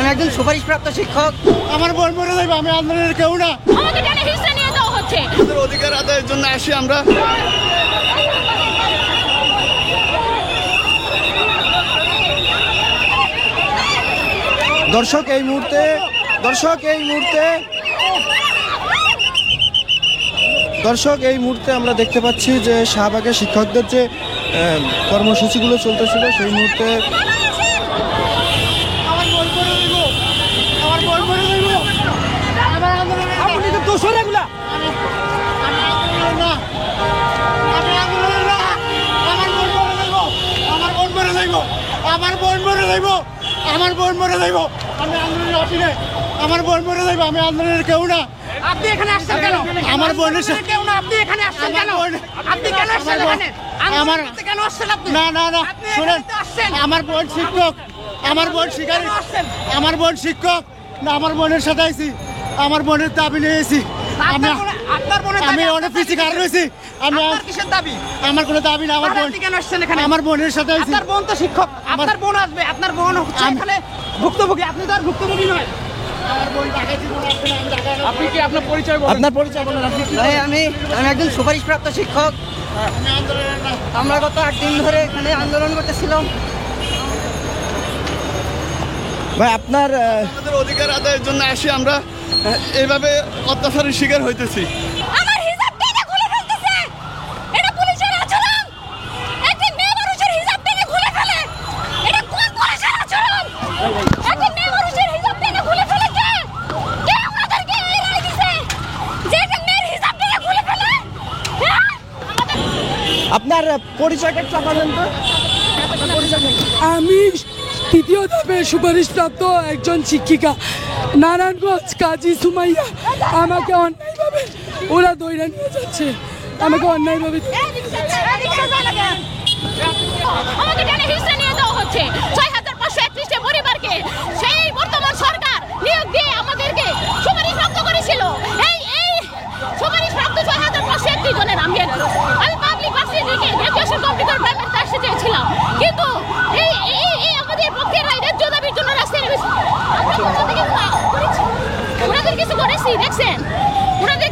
আমি একজন সুপারিশপ্রাপ্ত শিক্ষক। আমার বোন মরে যাবে, আমি আন্দোলনের কেউ না। আমাকে টেনে হিসেবে নিয়ে দেওয়া হচ্ছে। আমাদের অধিকার আদায়ের জন্য আসি আমরা। দর্শক এই মুহূর্তে আমরা দেখতে পাচ্ছি যে শাহবাগের শিক্ষকদের যে কর্মসূচিগুলো চলতেছিল সেই মুহূর্তে আমার বোন মরে যাইব, আমি আন্দোলনের কেউ না। আপনি এখানে আসছেন কেন? আমার বোনের কেউ না, আপনি এখানে আসছেন কেন? আপনি কেন আসছেন এখানে? আমার কেন আসছেন আপনি? না না না আপনি শুনেন, এখানে তো আসছেন। আমার বোন শিক্ষক, আমার বোন শিকারী, আমার বোন শিক্ষক না, আমার বোনের সাথে আইছি, আমার বোনের দাবি নিয়েছি। আপনার বোনের আমি অনেক পিছিয়ে কারণ হয়েছি। আপনার কিসের দাবি? আমার কোনো দাবি না, আমার বোন, আপনি কেন আসছেন এখানে? আমার বোনের সাথে আইছি। আপনার বোন তো শিক্ষক, আপনার বোন আসবে, আপনার বোন হচ্ছে এখানে ভুক্তভোগী, আপনি তো আর ভুক্তভোগী নয়। আপনি কি আপনার পরিচয় বলেন? আপনার পরিচয় বলেন, আপনি কি? ভাই আমি একজন সুপারিশপ্রাপ্ত শিক্ষক। আমরা গত 8 দিন ধরে এখানে আন্দোলন করতেছিলাম। ভাই আপনার আমাদের অধিকার আদায়ের জন্য আসি আমরা, এইভাবে অত্যাচারের শিকার হইতেছি। আমার হিজাব টেনে খুলে ফেলতেছে, এটা পুলিশের আচরণ। একজন মেয়ে মানুষের হিজাব টেনে খুলে ফেলে, এটা কোন পুলিশের আচরণ? একজন মেয়ে মানুষের হিজাব টেনে খুলে ফেলে কে? কে আমাদেরকে এই রায় দিছে যে একটা মেয়ের হিজাব টেনে খুলে ফেলে? হ্যাঁ? আপনার পরিচয়টা একটু বলেন তো। আমি তৃতীয় ধাপে সুপারিশপ্রাপ্ত একজন শিক্ষিকা, নারায়ণগঞ্জ কাজী সুমাইয়া। আমাকে অন্যায়ভাবে ওরা দৌড়ে নিয়ে যাচ্ছে, আমাকে অন্যায়ভাবে। আমাকে টেনে হিসেবে নিয়ে দেওয়া হচ্ছে 6531 পরিবারকে। সেই বর্তমান সরকার নিয়োগ দিয়ে আমাদেরকে সুপারিশপ্রাপ্ত করেছিল। এই সুপারিশপ্রাপ্ত 6531 জনের আমি একজন। আমি পাবলিক ভার্সিটিকে গ্র্যাজুয়েশন কমপ্লিট করে প্রাইমারি ক্লাসে চেয়েছিলাম, কিন্তু এই আমাদের পক্ষে ন্যায্য দাবির জন্য রাস্তায় নেমেছি। আমরা ওনাদের কিছু করেছি দেখছেন, ওনাদের